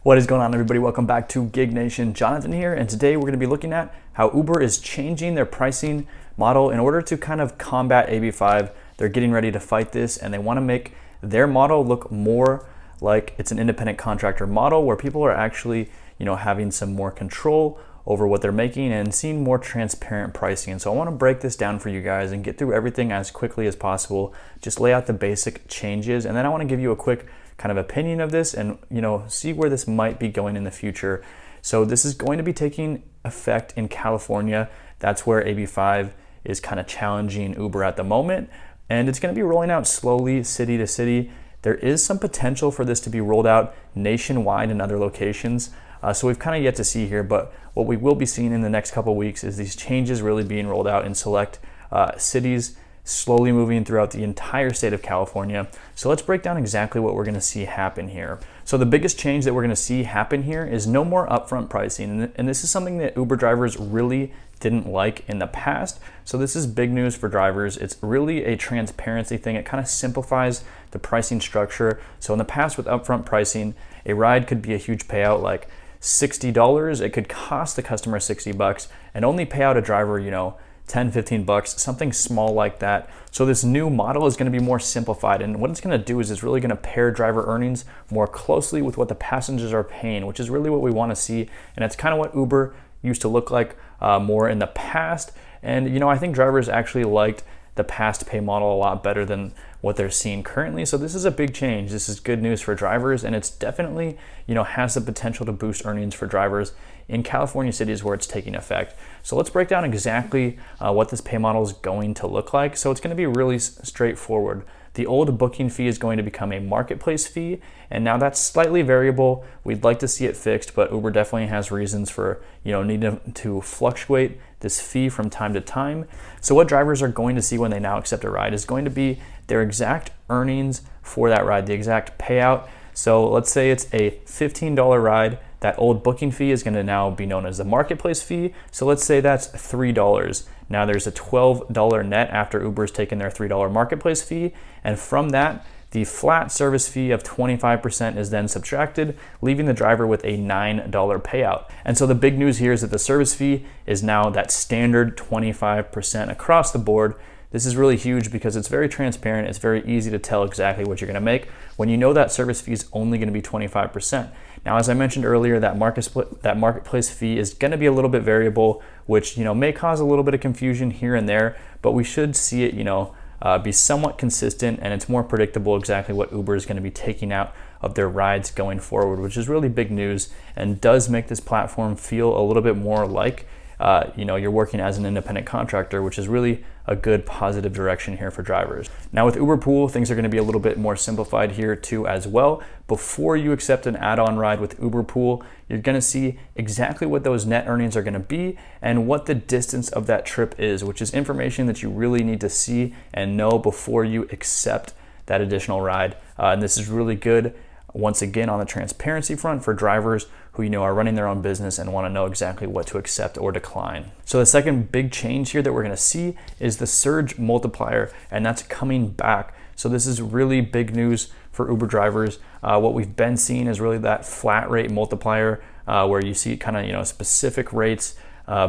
What is going on, everybody? Welcome back to Gig Nation. Jonathan here, and today we're going to be looking at how Uber is changing their pricing model in order to kind of combat AB5. They're getting ready to fight this, and they want to make their model look more like it's an independent contractor model where people are actually, having some more control over what they're making and seeing more transparent pricing. And so I want to break this down for you guys and get through everything as quickly as possible. Just lay out the basic changes, and then I want to give you a quick kind of opinion of this and see where this might be going in the future. So this is going to be taking effect in California. That's where AB5 is kind of challenging Uber at the moment, and it's going to be rolling out slowly city to city. There is some potential for this to be rolled out nationwide in other locations. So we've kind of yet to see here, but what we will be seeing in the next couple of weeks is these changes really being rolled out in select cities, slowly moving throughout the entire state of California. So let's break down exactly what we're going to see happen here. So the biggest change that we're going to see happen here is no more upfront pricing. And this is something that Uber drivers really didn't like in the past. So this is big news for drivers. It's really a transparency thing. It kind of simplifies the pricing structure. So in the past with upfront pricing, a ride could be a huge payout like $60. It could cost the customer $60 and only pay out a driver, 10, 15 bucks, something small like that. So this new model is going to be more simplified, and what it's going to do is it's really going to pair driver earnings more closely with what the passengers are paying, which is really what we want to see. And it's kind of what Uber used to look like more in the past. And I think drivers actually liked the past pay model a lot better than what they're seeing currently. So this is a big change. This is good news for drivers, and it's definitely, has the potential to boost earnings for drivers in California cities where it's taking effect. So let's break down exactly what this pay model is going to look like. So it's going to be really straightforward. The old booking fee is going to become a marketplace fee, and now that's slightly variable. We'd like to see it fixed, but Uber definitely has reasons for needing to fluctuate this fee from time to time. So what drivers are going to see when they now accept a ride is going to be their exact earnings for that ride, the exact payout. So let's say it's a $15 ride. That old booking fee is going to now be known as the marketplace fee. So let's say that's $3. Now there's a $12 net after Uber's taken their $3 marketplace fee. And from that, the flat service fee of 25% is then subtracted, leaving the driver with a $9 payout. And so the big news here is that the service fee is now that standard 25% across the board. This is really huge because it's very transparent. It's very easy to tell exactly what you're going to make when you know that service fee is only going to be 25%. Now, as I mentioned earlier, that marketplace fee is going to be a little bit variable, which may cause a little bit of confusion here and there, but we should see it be somewhat consistent, and it's more predictable exactly what Uber is going to be taking out of their rides going forward, which is really big news and does make this platform feel a little bit more like you're working as an independent contractor, which is really a good positive direction here for drivers. Now with Uber Pool, things are going to be a little bit more simplified here too as well. Before you accept an add-on ride with Uber Pool, you're going to see exactly what those net earnings are going to be and what the distance of that trip is, which is information that you really need to see and know before you accept that additional ride. And this is really good, once again, on the transparency front for drivers who are running their own business and want to know exactly what to accept or decline. So the second big change here that we're going to see is the surge multiplier, and that's coming back. So this is really big news for Uber drivers. What we've been seeing is really that flat rate multiplier where you see kind of specific rates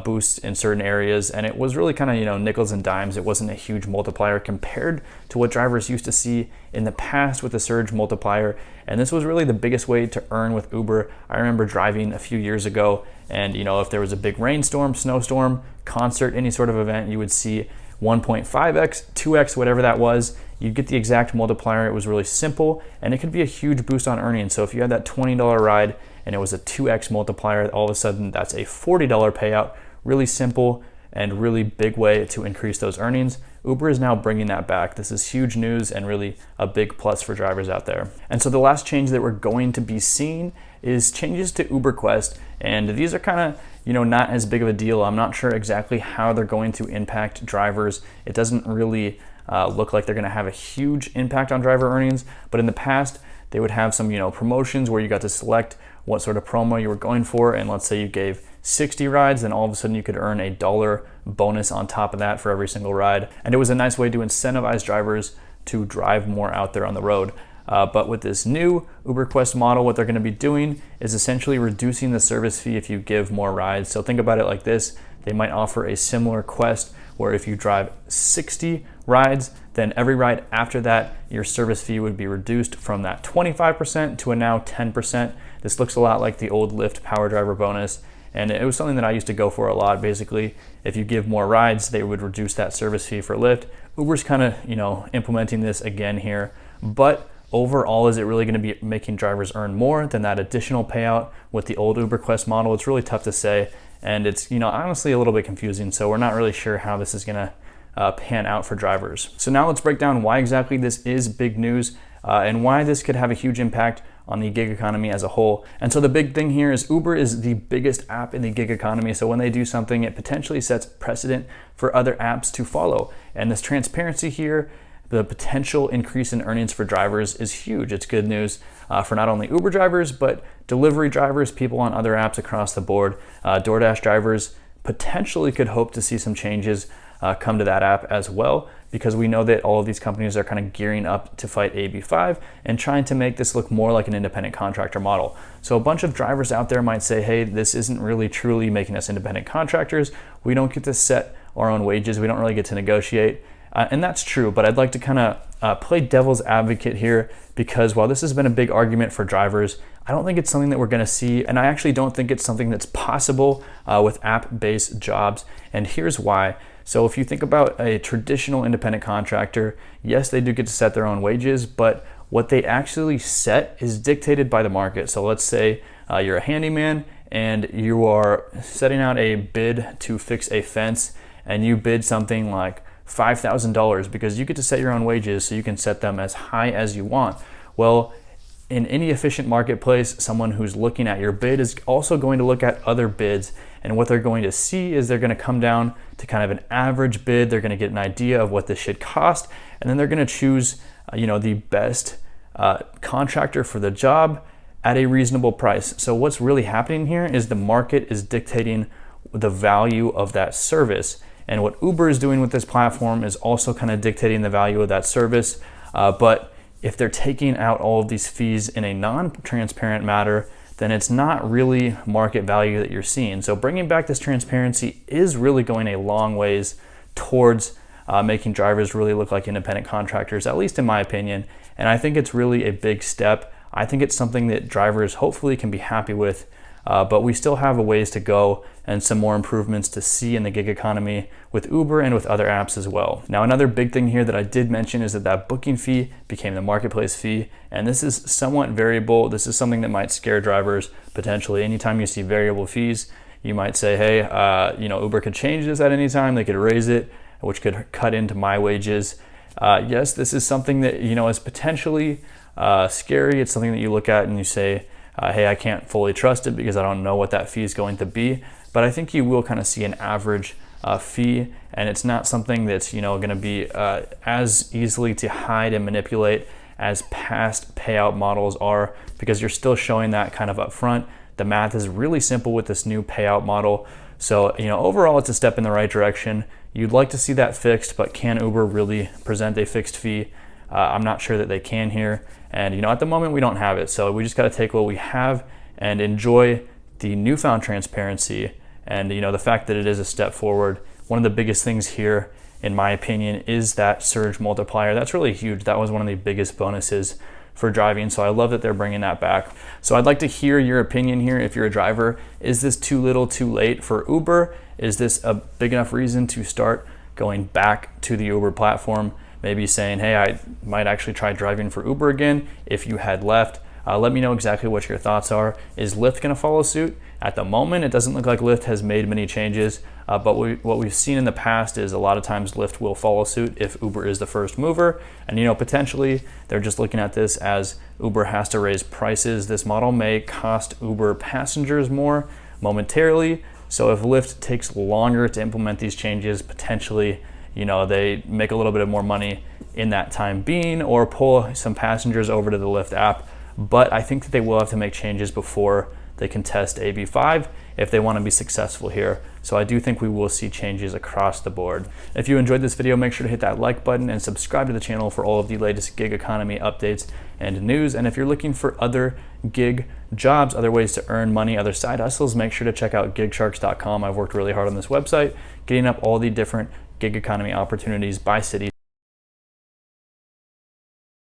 boosts in certain areas, and it was really kind of nickels and dimes. It wasn't a huge multiplier compared to what drivers used to see in the past with the surge multiplier, and this was really the biggest way to earn with Uber. I remember driving a few years ago, and if there was a big rainstorm, snowstorm, concert, any sort of event, you would see 1.5x, 2x, whatever that was. You'd get the exact multiplier. It was really simple, and it could be a huge boost on earnings. So if you had that $20 ride and it was a 2x multiplier, all of a sudden that's a $40 payout. Really simple and really big way to increase those earnings. Uber is now bringing that back. This is huge news and really a big plus for drivers out there. And so the last change that we're going to be seeing is changes to Uber Quest. And these are kind of, not as big of a deal. I'm not sure exactly how they're going to impact drivers. It doesn't really look like they're going to have a huge impact on driver earnings. But in the past, they would have some, promotions where you got to select what sort of promo you were going for. And let's say you gave 60 rides, then all of a sudden you could earn a $1 bonus on top of that for every single ride. And it was a nice way to incentivize drivers to drive more out there on the road. But with this new Uber Quest model, what they're going to be doing is essentially reducing the service fee if you give more rides. So think about it like this. They might offer a similar quest where if you drive 60 rides, then every ride after that, your service fee would be reduced from that 25% to a now 10%. This looks a lot like the old Lyft Power Driver bonus. And it was something that I used to go for a lot. Basically, if you give more rides, they would reduce that service fee for Lyft. Uber's kind of, implementing this again here. But overall, is it really going to be making drivers earn more than that additional payout with the old Uber Quest model? It's really tough to say. And it's, honestly a little bit confusing. So we're not really sure how this is going to pan out for drivers. So now let's break down why exactly this is big news and why this could have a huge impact on the gig economy as a whole. And so the big thing here is Uber is the biggest app in the gig economy. So when they do something, it potentially sets precedent for other apps to follow. And this transparency here, the potential increase in earnings for drivers is huge. It's good news for not only Uber drivers, but delivery drivers, people on other apps across the board. DoorDash drivers potentially could hope to see some changes come to that app as well, because we know that all of these companies are kind of gearing up to fight AB5 and trying to make this look more like an independent contractor model. So a bunch of drivers out there might say, hey, this isn't really truly making us independent contractors. We don't get to set our own wages. We don't really get to negotiate. And that's true, but I'd like to kind of play devil's advocate here, because while this has been a big argument for drivers, I don't think it's something that we're going to see, and I actually don't think it's something that's possible with app-based jobs, and here's why. So if you think about a traditional independent contractor, yes, they do get to set their own wages, but what they actually set is dictated by the market. So let's say you're a handyman and you are setting out a bid to fix a fence, and you bid something like $5,000 because you get to set your own wages, so you can set them as high as you want. Well, in any efficient marketplace, someone who's looking at your bid is also going to look at other bids, and what they're going to see is they're going to come down to kind of an average bid. They're going to get an idea of what this should cost, and then they're going to choose the best contractor for the job at a reasonable price. So what's really happening here is the market is dictating the value of that service. And what Uber is doing with this platform is also kind of dictating the value of that service. But if they're taking out all of these fees in a non-transparent manner, then it's not really market value that you're seeing. So bringing back this transparency is really going a long ways towards making drivers really look like independent contractors, at least in my opinion. And I think it's really a big step. I think it's something that drivers hopefully can be happy with. But we still have a ways to go and some more improvements to see in the gig economy with Uber and with other apps as well. Now, another big thing here that I did mention is that booking fee became the marketplace fee, and this is somewhat variable. This is something that might scare drivers potentially. Anytime you see variable fees, you might say, hey, Uber could change this at any time. They could raise it, which could cut into my wages. Yes, this is something that is potentially scary. It's something that you look at and you say, hey, I can't fully trust it because I don't know what that fee is going to be. But I think you will kind of see an average fee, and it's not something that's going to be as easily to hide and manipulate as past payout models are, because you're still showing that kind of upfront. The math is really simple with this new payout model. So overall, it's a step in the right direction. You'd like to see that fixed, but can Uber really present a fixed fee? I'm not sure that they can here. And at the moment we don't have it. So we just got to take what we have and enjoy the newfound transparency and the fact that it is a step forward. One of the biggest things here, in my opinion, is that surge multiplier. That's really huge. That was one of the biggest bonuses for driving. So I love that they're bringing that back. So I'd like to hear your opinion here. If you're a driver, is this too little too late for Uber? Is this a big enough reason to start going back to the Uber platform? Maybe saying, hey, I might actually try driving for Uber again if you had left. Let me know exactly what your thoughts are. Is Lyft going to follow suit? At the moment, it doesn't look like Lyft has made many changes, but what we've seen in the past is a lot of times Lyft will follow suit if Uber is the first mover. And potentially they're just looking at this as Uber has to raise prices. This model may cost Uber passengers more momentarily. So if Lyft takes longer to implement these changes, potentially they make a little bit of more money in that time being, or pull some passengers over to the Lyft app. but I think that they will have to make changes before they can test AB5 if they want to be successful here. So I do think we will see changes across the board. If you enjoyed this video, make sure to hit that like button and subscribe to the channel for all of the latest gig economy updates and news. And if you're looking for other gig jobs, other ways to earn money, other side hustles, make sure to check out gigsharks.com. I've worked really hard on this website, getting up all the different gig economy opportunities by city.